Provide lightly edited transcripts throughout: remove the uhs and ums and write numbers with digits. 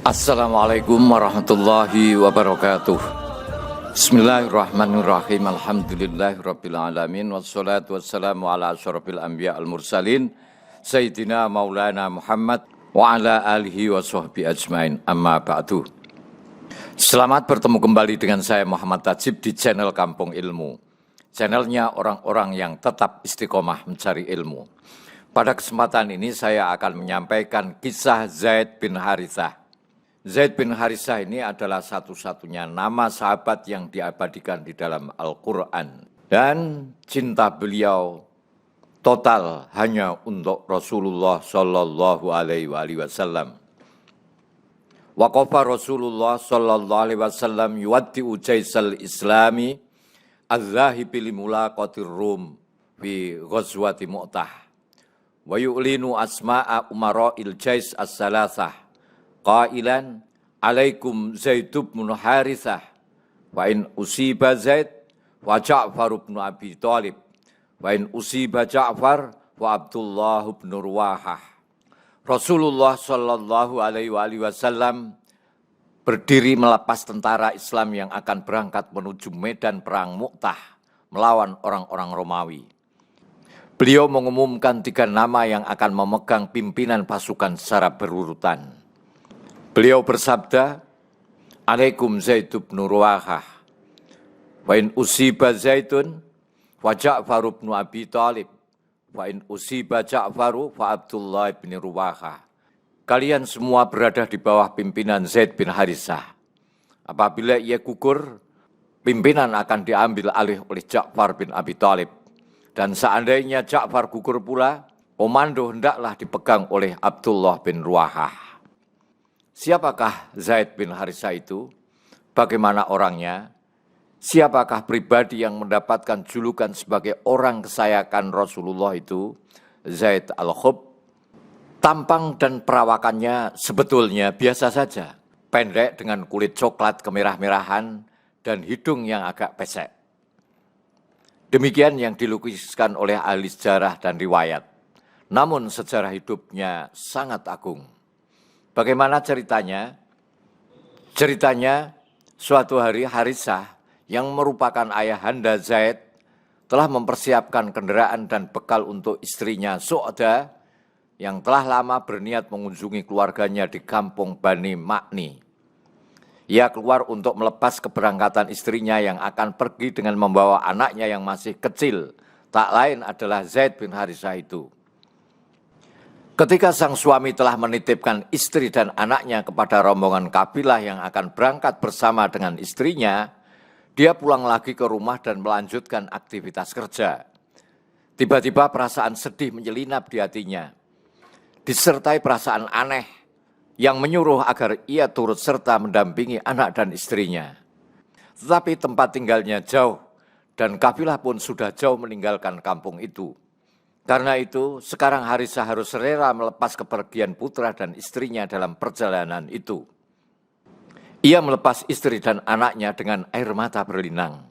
Assalamualaikum warahmatullahi wabarakatuh. Bismillahirrahmanirrahim. Alhamdulillahirabbil alamin wassalatu wassalamu ala asyrofil anbiya al mursalin sayyidina maulana Muhammad wa ala alihi wa sahbihi ajmain. Amma ba'du. Selamat bertemu kembali dengan saya Muhammad Tajib di channel Kampung Ilmu. Channelnya orang-orang yang tetap istiqomah mencari ilmu. Pada kesempatan ini saya akan menyampaikan kisah Zaid bin Harithah. Zaid bin Harithah ini adalah satu-satunya nama sahabat yang diabadikan di dalam Al-Quran. Dan cinta beliau total hanya untuk Rasulullah Sallallahu Alaihi Wasallam. Waqafa Rasulullah Sallallahu Alaihi Wasallam yuwaddi'u jaisal islami az-zahibi limulaqatir rum fi ghazwati Mu'tah. Wa yu'linu asma'a umara'il jais as-salasah. Qailan alaikum Zaid bin Harithah wa in usiba Zaid wa Ja'far bin Abi Thalib wa in usiba Ja'far wa Abdullah bin Ruwahah. Rasulullah sallallahu alaihi wasallam berdiri melepas tentara Islam yang akan berangkat menuju medan perang Mu'tah melawan orang-orang Romawi. Beliau mengumumkan 3 nama yang akan memegang pimpinan pasukan secara berurutan. Beliau bersabda, alaikum Zaid bin Ruwahah, wa in usiba Zaidun, wa Ja'far bin Abi Thalib, wa in usiba Ja'faru, wa Abdullah bin Ruwahah. Kalian semua berada di bawah pimpinan Zaid bin Harithah. Apabila ia gugur, pimpinan akan diambil alih oleh Ja'far bin Abi Thalib. Dan seandainya Ja'far gugur pula, komando hendaklah dipegang oleh Abdullah bin Ruwahah. Siapakah Zaid bin Harithah itu? Bagaimana orangnya? Siapakah pribadi yang mendapatkan julukan sebagai orang kesayangan Rasulullah itu? Zaid al-Khub. Tampang dan perawakannya sebetulnya biasa saja. Pendek dengan kulit coklat kemerah-merahan dan hidung yang agak pesek. Demikian yang dilukiskan oleh ahli sejarah dan riwayat. Namun sejarah hidupnya sangat agung. Bagaimana ceritanya? Ceritanya, suatu hari Harithah yang merupakan ayahanda Zaid telah mempersiapkan kendaraan dan bekal untuk istrinya Su'dah yang telah lama berniat mengunjungi keluarganya di kampung Bani Ma'ni. Ia keluar untuk melepas keberangkatan istrinya yang akan pergi dengan membawa anaknya yang masih kecil. Tak lain adalah Zaid bin Harithah itu. Ketika sang suami telah menitipkan istri dan anaknya kepada rombongan kabilah yang akan berangkat bersama dengan istrinya, dia pulang lagi ke rumah dan melanjutkan aktivitas kerja. Tiba-tiba perasaan sedih menyelinap di hatinya, disertai perasaan aneh yang menyuruh agar ia turut serta mendampingi anak dan istrinya. Tetapi tempat tinggalnya jauh dan kabilah pun sudah jauh meninggalkan kampung itu. Karena itu, sekarang Harithah harus rela melepas kepergian putra dan istrinya dalam perjalanan itu. Ia melepas istri dan anaknya dengan air mata berlinang.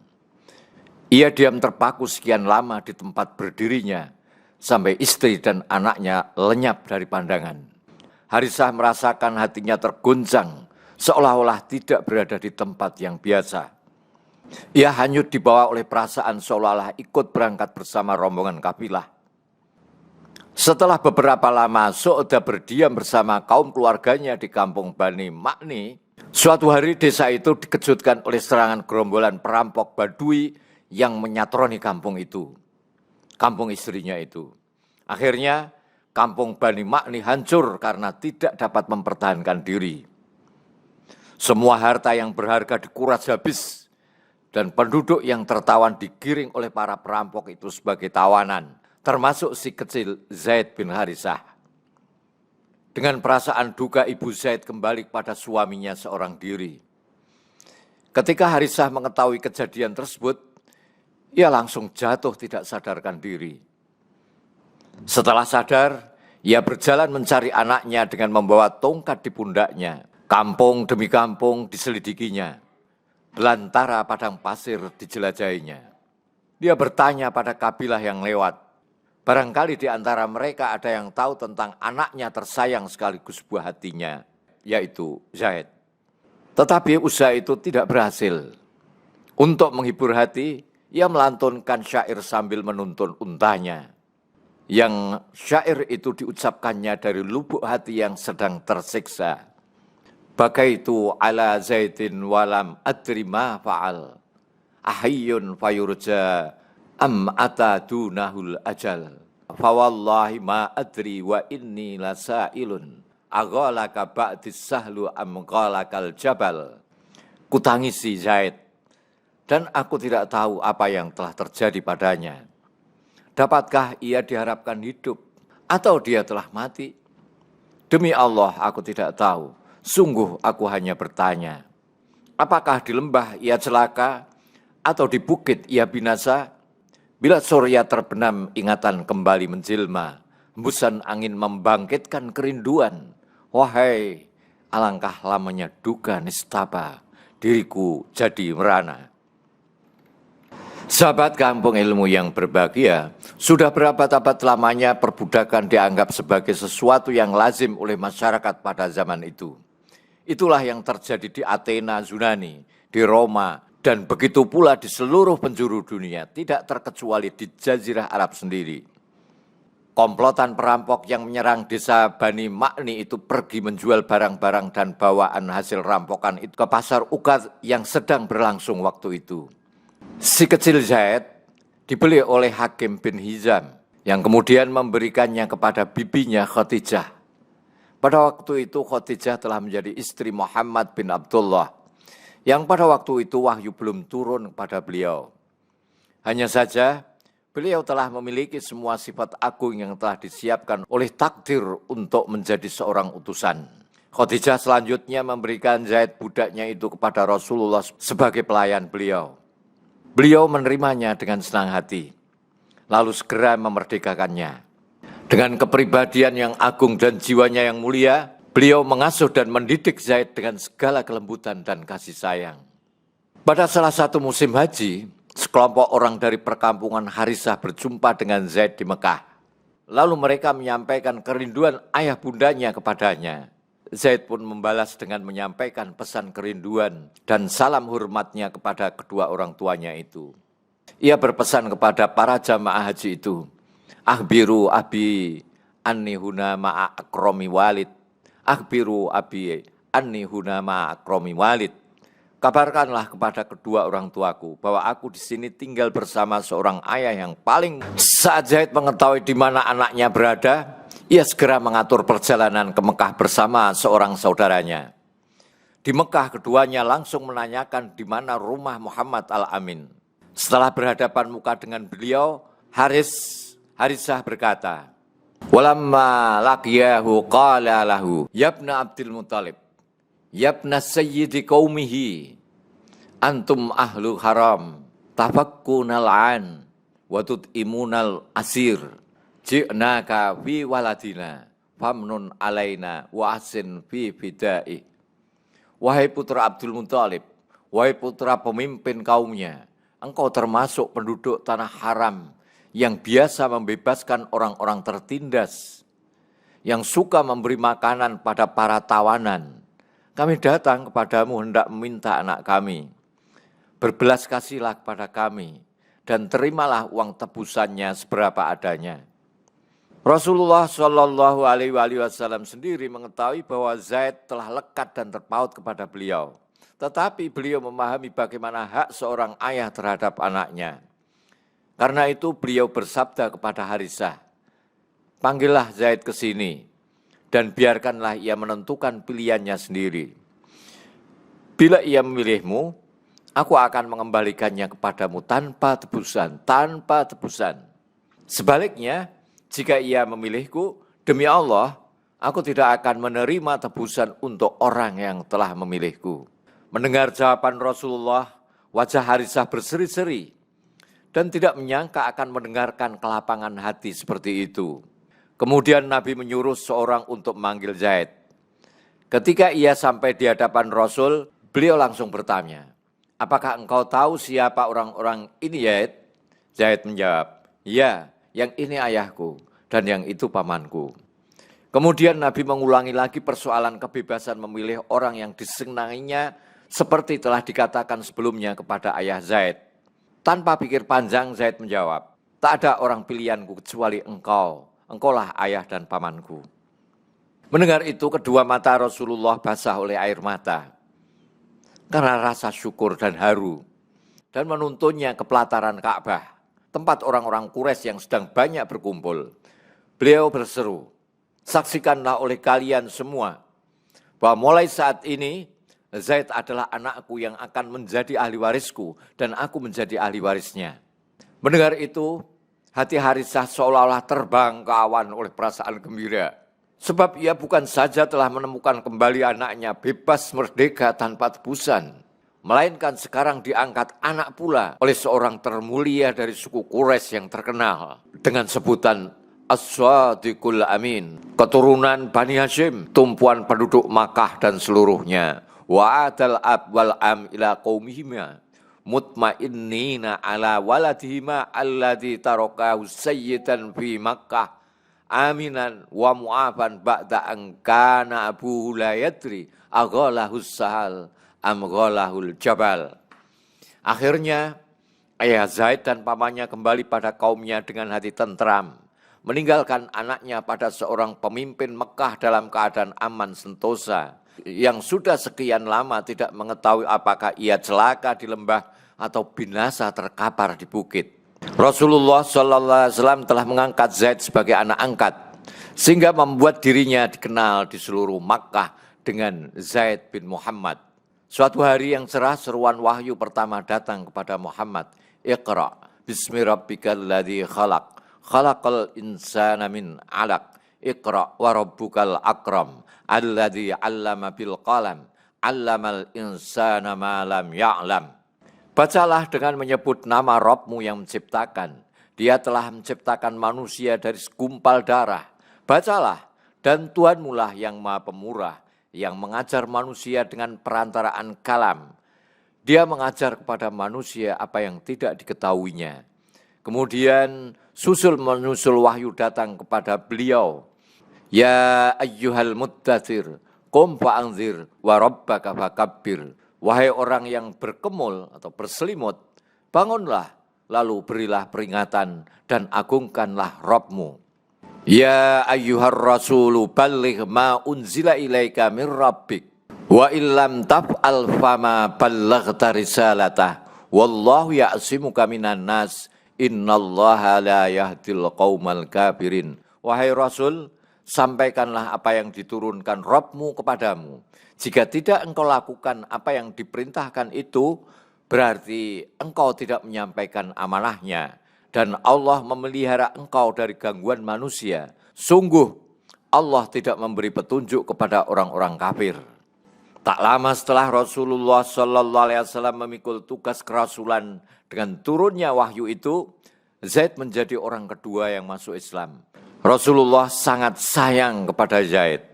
Ia diam terpaku sekian lama di tempat berdirinya, sampai istri dan anaknya lenyap dari pandangan. Harithah merasakan hatinya terguncang, seolah-olah tidak berada di tempat yang biasa. Ia hanyut dibawa oleh perasaan seolah-olah ikut berangkat bersama rombongan kabilah. Setelah beberapa lama Su'dah berdiam bersama kaum keluarganya di kampung Bani Ma'ni, suatu hari desa itu dikejutkan oleh serangan gerombolan perampok Badui yang menyatroni kampung itu, kampung istrinya itu. Akhirnya kampung Bani Ma'ni hancur karena tidak dapat mempertahankan diri. Semua harta yang berharga dikuras habis dan penduduk yang tertawan digiring oleh para perampok itu sebagai tawanan. Termasuk si kecil Zaid bin Harithah. Dengan perasaan duka ibu Zaid kembali kepada suaminya seorang diri. Ketika Harithah mengetahui kejadian tersebut, ia langsung jatuh tidak sadarkan diri. Setelah sadar, ia berjalan mencari anaknya dengan membawa tongkat di pundaknya. Kampung demi kampung diselidikinya. Belantara padang pasir dijelajahinya. Dia bertanya pada kabilah yang lewat. Barangkali di antara mereka ada yang tahu tentang anaknya tersayang sekaligus buah hatinya yaitu Zaid. Tetapi usaha itu tidak berhasil. Untuk menghibur hati, ia melantunkan syair sambil menuntun untanya. Yang syair itu diucapkannya dari lubuk hati yang sedang tersiksa. Bakaitu ala Zaidin walam adri ma fa'al. Ahayyun fayurja am atadunahul ajal. Fawallahi ma adri wa inni lasailun. Aghalaka ba'dis sahlu am ghalakal jabal. Kutangisi Zaid, dan aku tidak tahu apa yang telah terjadi padanya. Dapatkah ia diharapkan hidup atau dia telah mati? Demi Allah aku tidak tahu. Sungguh aku hanya bertanya. Apakah di lembah ia celaka atau di bukit ia binasa? Bila surya terbenam ingatan kembali menjelma. Hembusan angin membangkitkan kerinduan. Wahai, alangkah lamanya duka nistapa, diriku jadi merana. Sahabat kampung ilmu yang berbahagia, sudah berabad-abad lamanya perbudakan dianggap sebagai sesuatu yang lazim oleh masyarakat pada zaman itu. Itulah yang terjadi di Athena, Yunani, di Roma, dan begitu pula di seluruh penjuru dunia, tidak terkecuali di Jazirah Arab sendiri. Komplotan perampok yang menyerang desa Bani Makni itu pergi menjual barang-barang dan bawaan hasil rampokan itu ke pasar Ukad yang sedang berlangsung waktu itu. Si kecil Zaid dibeli oleh Hakim bin Hizam yang kemudian memberikannya kepada bibinya Khadijah. Pada waktu itu Khadijah telah menjadi istri Muhammad bin Abdullah yang pada waktu itu wahyu belum turun kepada beliau. Hanya saja beliau telah memiliki semua sifat agung yang telah disiapkan oleh takdir untuk menjadi seorang utusan. Khadijah selanjutnya memberikan Zaid budaknya itu kepada Rasulullah sebagai pelayan beliau. Beliau menerimanya dengan senang hati, lalu segera memerdekakannya. Dengan kepribadian yang agung dan jiwanya yang mulia, beliau mengasuh dan mendidik Zaid dengan segala kelembutan dan kasih sayang. Pada salah satu musim haji, sekelompok orang dari perkampungan Harisah berjumpa dengan Zaid di Mekah. Lalu mereka menyampaikan kerinduan ayah bundanya kepadanya. Zaid pun membalas dengan menyampaikan pesan kerinduan dan salam hormatnya kepada kedua orang tuanya itu. Ia berpesan kepada para jamaah haji itu, "Akhbiru abi anni huna ma'a akrami walid. Akhbiru abi anni huna ma'a akrami walid." Kabarkanlah kepada kedua orang tuaku bahwa aku di sini tinggal bersama seorang ayah yang paling. Saat Zaid mengetahui di mana anaknya berada, ia segera mengatur perjalanan ke Mekah bersama seorang saudaranya. Di Mekah keduanya langsung menanyakan di mana rumah Muhammad Al-Amin. Setelah berhadapan muka dengan beliau, Harisah berkata, "Walamma laqiyahu qala lahu, yabna Abdul Muttalib, yabna sayyidi qaumihi, antum ahlu haram, tafakkunal an, wa tut'imunal asir, ji'naka fi waladina, famnun alaina wa asin fi bidai." Wahai putra Abdul Muttalib, wahai putra pemimpin kaumnya, engkau termasuk penduduk tanah haram yang biasa membebaskan orang-orang tertindas, yang suka memberi makanan pada para tawanan. Kami datang kepadamu hendak meminta anak kami. Berbelas kasihlah kepada kami dan terimalah uang tebusannya seberapa adanya. Rasulullah Shallallahu Alaihi Wasallam sendiri mengetahui bahwa Zaid telah lekat dan terpaut kepada beliau. Tetapi beliau memahami bagaimana hak seorang ayah terhadap anaknya. Karena itu beliau bersabda kepada Harisah, "Panggillah Zaid ke sini dan biarkanlah ia menentukan pilihannya sendiri. Bila ia memilihmu, aku akan mengembalikannya kepadamu tanpa tebusan, tanpa tebusan. Sebaliknya, jika ia memilihku, demi Allah, aku tidak akan menerima tebusan untuk orang yang telah memilihku." Mendengar jawaban Rasulullah, wajah Harisah berseri-seri dan tidak menyangka akan mendengarkan kelapangan hati seperti itu. Kemudian Nabi menyuruh seorang untuk memanggil Zaid. Ketika ia sampai di hadapan Rasul, beliau langsung bertanya, "Apakah engkau tahu siapa orang-orang ini, Zaid?" Zaid menjawab, "Ya, yang ini ayahku dan yang itu pamanku." Kemudian Nabi mengulangi lagi persoalan kebebasan memilih orang yang disenanginya seperti telah dikatakan sebelumnya kepada ayah Zaid. Tanpa pikir panjang Zaid menjawab, tak ada orang pilihanku kecuali engkau, engkaulah ayah dan pamanku. Mendengar itu kedua mata Rasulullah basah oleh air mata karena rasa syukur dan haru dan menuntunnya ke pelataran Ka'bah, tempat orang-orang Quraisy yang sedang banyak berkumpul. Beliau berseru, saksikanlah oleh kalian semua bahwa mulai saat ini Zaid adalah anakku yang akan menjadi ahli warisku dan aku menjadi ahli warisnya. Mendengar itu, hati Harisah seolah-olah terbang ke awan oleh perasaan gembira. Sebab ia bukan saja telah menemukan kembali anaknya bebas merdeka tanpa tebusan, melainkan sekarang diangkat anak pula oleh seorang termulia dari suku Quraisy yang terkenal dengan sebutan As-Sadiqul Amin, keturunan Bani Hashim, tumpuan penduduk Makkah dan seluruhnya. Wa adal ab wal am ila qaumihima mutmainnina ala waladihima alladzi tarakahu sayyidan fi Makkah aminan wa mu'afan ba'da an kana abuhu la yadri aghalahus sahal am ghalahul jabal. Akhirnya ayah Zaid dan pamannya kembali pada kaumnya dengan hati tentram, meninggalkan anaknya pada seorang pemimpin Mekah dalam keadaan aman sentosa, yang sudah sekian lama tidak mengetahui apakah ia celaka di lembah atau binasa terkapar di bukit. Rasulullah SAW telah mengangkat Zaid sebagai anak angkat, sehingga membuat dirinya dikenal di seluruh Makkah dengan Zaid bin Muhammad. Suatu hari yang cerah, seruan wahyu pertama datang kepada Muhammad. Iqra, bismi rabbikal ladzi khalaq, khalaqal insana min 'alaq, iqra wa rabbukal akram, alladzi 'allama bil qalam, 'allamal insana ma lam ya'lam. Bacalah dengan menyebut nama Rabbmu yang menciptakan. Dia telah menciptakan manusia dari segumpal darah. Bacalah, dan Tuhanmu lah yang Maha Pemurah, yang mengajar manusia dengan perantaraan kalam. Dia mengajar kepada manusia apa yang tidak diketahuinya. Kemudian menyusul wahyu datang kepada beliau. Ya ayyuhal muddatsir, qum fa'anzir wa rabbaka fakabbir. Wahai orang yang berkemul atau berselimut, bangunlah, lalu berilah peringatan dan agungkanlah Rabbmu. Ya ayyuhar rasulu balligh ma unzila ilaika mir rabbik wa illam taf'al fama ballaghta risalatah wallahu ya'simuka minan nas innallaha la yahdil qaumal kafirin. Wahai Rasul, sampaikanlah apa yang diturunkan Rabbmu kepadamu. Jika tidak engkau lakukan apa yang diperintahkan itu, berarti engkau tidak menyampaikan amanahnya. Dan Allah memelihara engkau dari gangguan manusia. Sungguh, Allah tidak memberi petunjuk kepada orang-orang kafir. Tak lama setelah Rasulullah SAW memikul tugas kerasulan dengan turunnya wahyu itu, Zaid menjadi orang kedua yang masuk Islam. Rasulullah sangat sayang kepada Zaid.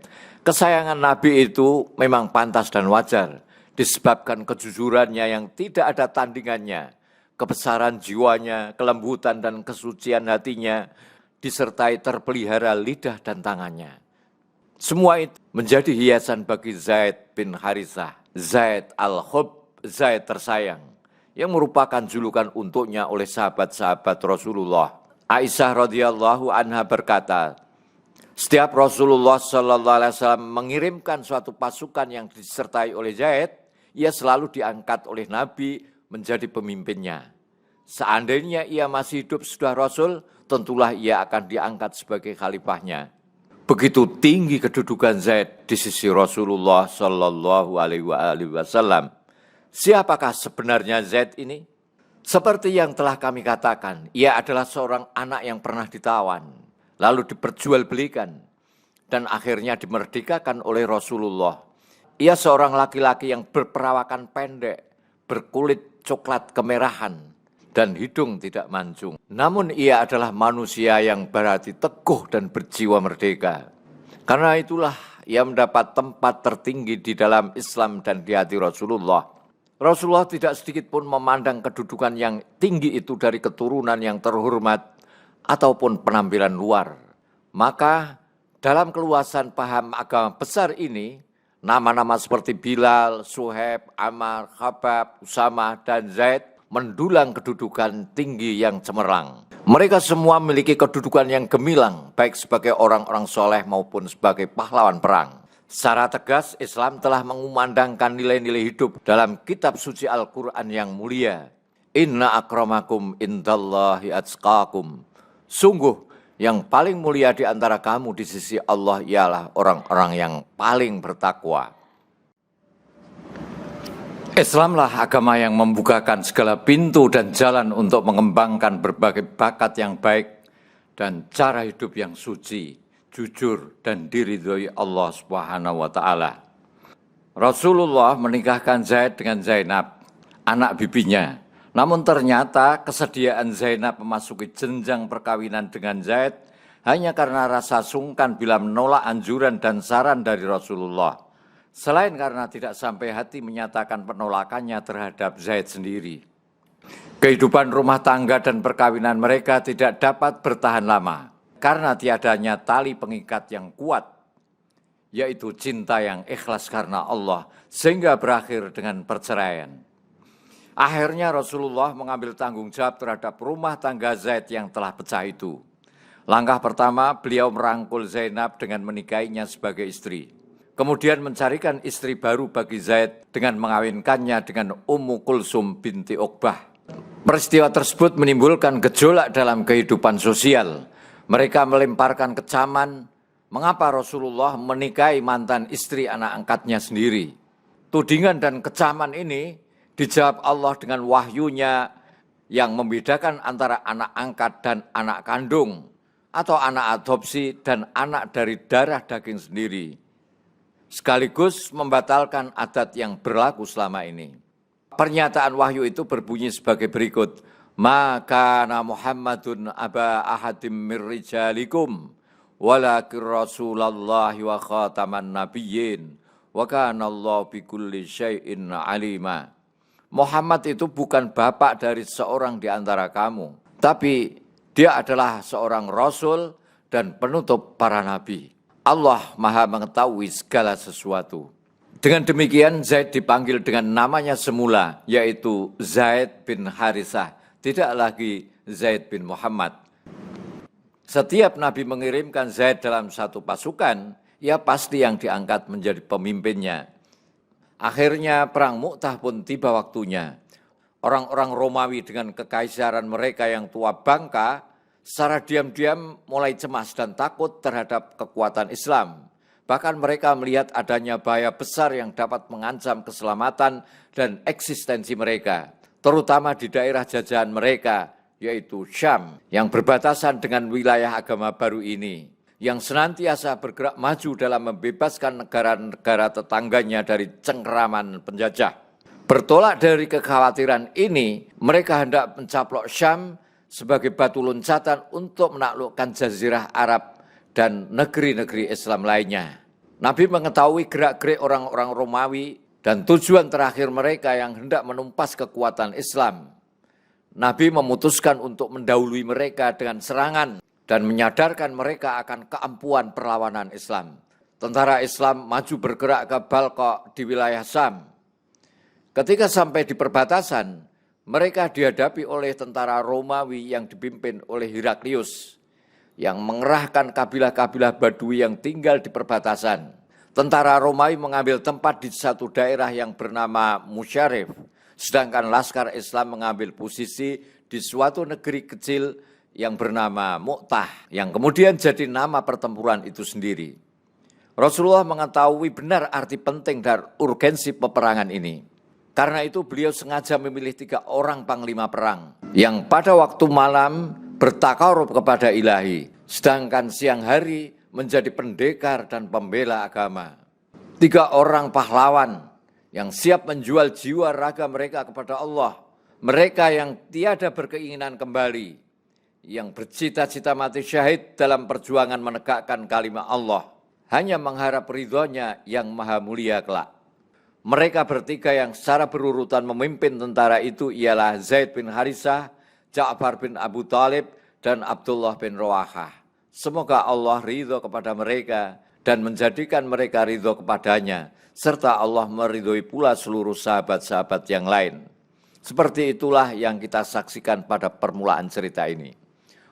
Kesayangan Nabi itu memang pantas dan wajar, disebabkan kejujurannya yang tidak ada tandingannya, kebesaran jiwanya, kelembutan dan kesucian hatinya, disertai terpelihara lidah dan tangannya. Semua itu menjadi hiasan bagi Zaid bin Harithah, Zaid al-Hub, Zaid tersayang, yang merupakan julukan untuknya oleh sahabat-sahabat Rasulullah. Aisyah radhiyallahu anha berkata, setiap Rasulullah SAW mengirimkan suatu pasukan yang disertai oleh Zaid, ia selalu diangkat oleh Nabi menjadi pemimpinnya. Seandainya ia masih hidup sudah Rasul, tentulah ia akan diangkat sebagai khalifahnya. Begitu tinggi kedudukan Zaid di sisi Rasulullah SAW. Siapakah sebenarnya Zaid ini? Seperti yang telah kami katakan, ia adalah seorang anak yang pernah ditawan, lalu diperjualbelikan, dan akhirnya dimerdekakan oleh Rasulullah. Ia seorang laki-laki yang berperawakan pendek, berkulit coklat kemerahan, dan hidung tidak mancung. Namun ia adalah manusia yang berhati teguh dan berjiwa merdeka. Karena itulah ia mendapat tempat tertinggi di dalam Islam dan di hati Rasulullah. Rasulullah tidak sedikit pun memandang kedudukan yang tinggi itu dari keturunan yang terhormat ataupun penampilan luar. Maka Dalam keluasan paham agama besar ini, nama-nama seperti Bilal, Suhaib, Ammar, Khabbab, Usamah, dan Zaid mendulang kedudukan tinggi yang cemerlang. Mereka semua memiliki kedudukan yang gemilang, baik sebagai orang-orang soleh maupun sebagai pahlawan perang. Secara tegas, Islam telah mengumandangkan nilai-nilai hidup dalam kitab suci Al-Quran yang mulia. Inna akramakum indallahi atqakum. Sungguh, yang paling mulia di antara kamu di sisi Allah ialah orang-orang yang paling bertakwa. Islamlah agama yang membukakan segala pintu dan jalan untuk mengembangkan berbagai bakat yang baik dan cara hidup yang suci, jujur, dan diridhoi Allah Subhanahu wa Ta'ala. Rasulullah menikahkan Zaid dengan Zainab, anak bibinya. Namun ternyata kesediaan Zainab memasuki jenjang perkawinan dengan Zaid hanya karena rasa sungkan bila menolak anjuran dan saran dari Rasulullah. Selain karena tidak sampai hati menyatakan penolakannya terhadap Zaid sendiri. Kehidupan rumah tangga dan perkawinan mereka tidak dapat bertahan lama karena tiadanya tali pengikat yang kuat, yaitu cinta yang ikhlas karena Allah, sehingga berakhir dengan perceraian. Akhirnya Rasulullah mengambil tanggung jawab terhadap rumah tangga Zaid yang telah pecah itu. Langkah pertama, beliau merangkul Zainab dengan menikahinya sebagai istri. Kemudian mencarikan istri baru bagi Zaid dengan mengawinkannya dengan Ummu Kulsum binti Uqbah. Peristiwa tersebut menimbulkan gejolak dalam kehidupan sosial. Mereka melemparkan kecaman, mengapa Rasulullah menikahi mantan istri anak angkatnya sendiri. Tudingan dan kecaman ini dijawab Allah dengan wahyunya yang membedakan antara anak angkat dan anak kandung, atau anak adopsi dan anak dari darah daging sendiri, sekaligus membatalkan adat yang berlaku selama ini. Pernyataan wahyu itu berbunyi sebagai berikut. Maka Muhammadun aba ahadim mir rijalikum walakin Rasulullah wa khataman nabiyyin wa kana Allah bikulli syai'in alima. Muhammad itu bukan bapak dari seorang di antara kamu, tapi dia adalah seorang rasul dan penutup para nabi. Allah Maha mengetahui segala sesuatu. Dengan demikian Zaid dipanggil dengan namanya semula, yaitu Zaid bin Harithah, tidak lagi Zaid bin Muhammad. Setiap nabi mengirimkan Zaid dalam satu pasukan, ia pasti yang diangkat menjadi pemimpinnya. Akhirnya perang Mu'tah pun tiba waktunya. Orang-orang Romawi dengan kekaisaran mereka yang tua bangka, secara diam-diam mulai cemas dan takut terhadap kekuatan Islam. Bahkan mereka melihat adanya bahaya besar yang dapat mengancam keselamatan dan eksistensi mereka, terutama di daerah jajahan mereka, yaitu Syam, yang berbatasan dengan wilayah agama baru ini, yang senantiasa bergerak maju dalam membebaskan negara-negara tetangganya dari cengkeraman penjajah. Bertolak dari kekhawatiran ini, mereka hendak mencaplok Syam sebagai batu loncatan untuk menaklukkan Jazirah Arab dan negeri-negeri Islam lainnya. Nabi mengetahui gerak-gerik orang-orang Romawi dan tujuan terakhir mereka yang hendak menumpas kekuatan Islam. Nabi memutuskan untuk mendahului mereka dengan serangan dan menyadarkan mereka akan keampuhan perlawanan Islam. Tentara Islam maju bergerak ke Balqa di wilayah Syam. Ketika sampai di perbatasan, mereka dihadapi oleh tentara Romawi yang dipimpin oleh Heraklius, yang mengerahkan kabilah-kabilah Badui yang tinggal di perbatasan. Tentara Romawi mengambil tempat di satu daerah yang bernama Musyarif, sedangkan laskar Islam mengambil posisi di suatu negeri kecil yang bernama Mu'tah, yang kemudian jadi nama pertempuran itu sendiri. Rasulullah mengetahui benar arti penting dan urgensi peperangan ini. Karena itu beliau sengaja memilih 3 orang panglima perang, yang pada waktu malam bertakarub kepada ilahi, sedangkan siang hari menjadi pendekar dan pembela agama. 3 orang pahlawan yang siap menjual jiwa raga mereka kepada Allah. Mereka yang tiada berkeinginan kembali, yang bercita-cita mati syahid dalam perjuangan menegakkan kalimat Allah, hanya mengharap ridhonya yang maha mulia kelak. Mereka bertiga yang secara berurutan memimpin tentara itu ialah Zaid bin Harithah, Ja'far bin Abu Thalib, dan Abdullah bin Rawahah. Semoga Allah ridho kepada mereka dan menjadikan mereka ridho kepadanya, serta Allah meridhoi pula seluruh sahabat-sahabat yang lain. Seperti itulah yang kita saksikan pada permulaan cerita ini.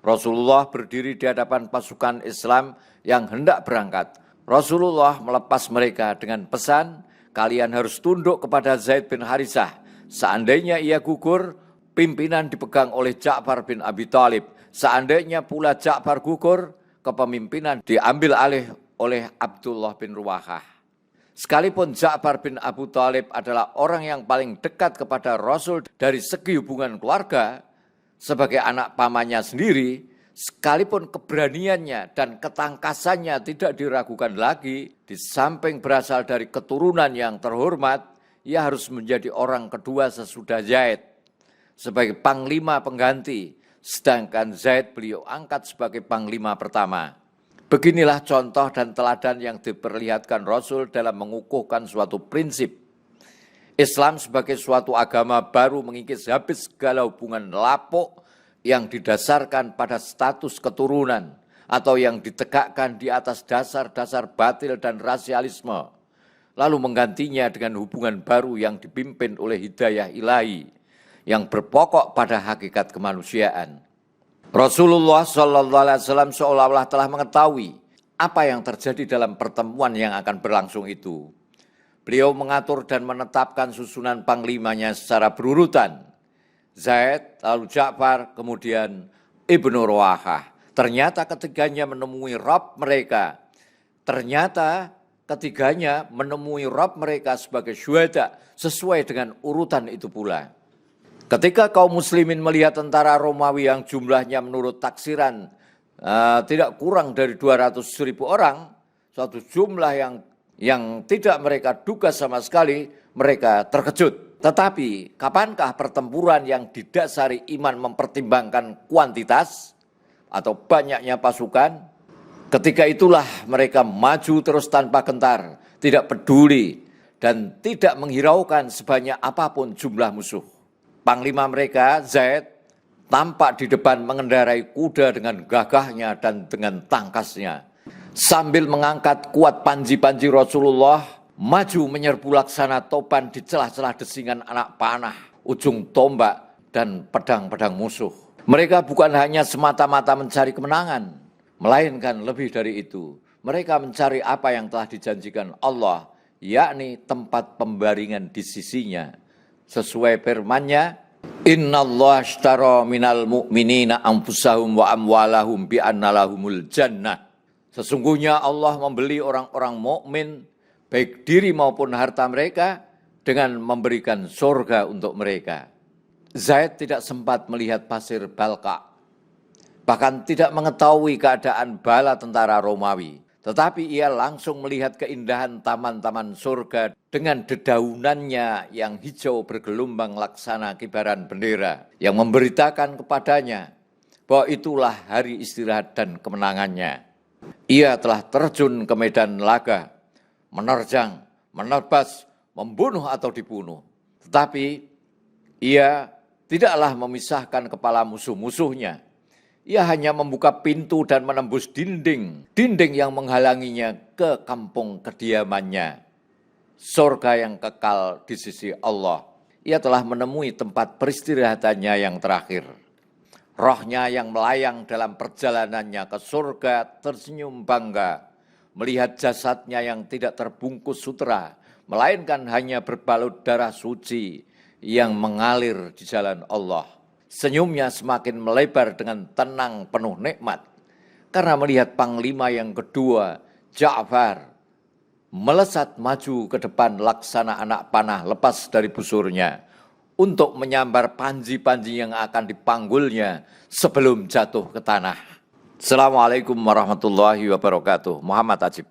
Rasulullah berdiri di hadapan pasukan Islam yang hendak berangkat. Rasulullah melepas mereka dengan pesan, kalian harus tunduk kepada Zaid bin Harithah. Seandainya ia gugur, pimpinan dipegang oleh Ja'far bin Abi Thalib. Seandainya pula Ja'far gugur, kepemimpinan diambil alih oleh Abdullah bin Ruwahah. Sekalipun Ja'far bin Abu Thalib adalah orang yang paling dekat kepada Rasul dari segi hubungan keluarga, sebagai anak pamannya sendiri, sekalipun keberaniannya dan ketangkasannya tidak diragukan lagi, di samping berasal dari keturunan yang terhormat, ia harus menjadi orang kedua sesudah Zaid sebagai panglima pengganti, sedangkan Zaid beliau angkat sebagai panglima pertama. Beginilah contoh dan teladan yang diperlihatkan Rasul dalam mengukuhkan suatu prinsip. Islam sebagai suatu agama baru mengikis habis segala hubungan lapuk yang didasarkan pada status keturunan atau yang ditegakkan di atas dasar-dasar batil dan rasialisme, lalu menggantinya dengan hubungan baru yang dipimpin oleh hidayah ilahi yang berpokok pada hakikat kemanusiaan. Rasulullah SAW seolah-olah telah mengetahui apa yang terjadi dalam pertemuan yang akan berlangsung itu. Beliau mengatur dan menetapkan susunan panglimanya secara berurutan. Zaid, lalu Ja'far, kemudian Ibnu Ruwahah. Ternyata ketiganya menemui Rabb mereka. Sebagai syuhada sesuai dengan urutan itu pula. Ketika kaum muslimin melihat tentara Romawi yang jumlahnya menurut taksiran tidak kurang dari 200.000 orang, suatu jumlah yang tidak mereka duga sama sekali, mereka terkejut. Tetapi kapankah pertempuran yang didasari iman mempertimbangkan kuantitas atau banyaknya pasukan? Ketika itulah mereka maju terus tanpa gentar, tidak peduli dan tidak menghiraukan sebanyak apapun jumlah musuh. Panglima mereka, Zaid, tampak di depan mengendarai kuda dengan gagahnya dan dengan tangkasnya. Sambil mengangkat kuat panji-panji Rasulullah, maju menyerbu laksana topan di celah-celah desingan anak panah, ujung tombak, dan pedang-pedang musuh. Mereka bukan hanya semata-mata mencari kemenangan, melainkan lebih dari itu. Mereka mencari apa yang telah dijanjikan Allah, yakni tempat pembaringan di sisinya. Sesuai firman-Nya, Innallaha ashtara minal mu'minina anfusahum wa amwalahum bi anna lahumul jannah. Sesungguhnya Allah membeli orang-orang mukmin baik diri maupun harta mereka dengan memberikan surga untuk mereka. Zaid tidak sempat melihat pasir Balqa, bahkan tidak mengetahui keadaan bala tentara Romawi. Tetapi ia langsung melihat keindahan taman-taman surga dengan dedaunannya yang hijau bergelombang laksana kibaran bendera, yang memberitakan kepadanya bahwa itulah hari istirahat dan kemenangannya. Ia telah terjun ke medan laga, menerjang, menebas, membunuh atau dibunuh. Tetapi ia tidaklah memisahkan kepala musuh-musuhnya. Ia hanya membuka pintu dan menembus dinding yang menghalanginya ke kampung kediamannya. Surga yang kekal di sisi Allah. Ia telah menemui tempat peristirahatannya yang terakhir. Rohnya yang melayang dalam perjalanannya ke surga tersenyum bangga, melihat jasadnya yang tidak terbungkus sutera, melainkan hanya berbalut darah suci yang mengalir di jalan Allah. Senyumnya semakin melebar dengan tenang penuh nikmat, karena melihat panglima yang kedua, Ja'far, melesat maju ke depan laksana anak panah lepas dari busurnya, untuk menyambar panji-panji yang akan dipanggulnya sebelum jatuh ke tanah. Assalamualaikum warahmatullahi wabarakatuh. Muhammad Ajib.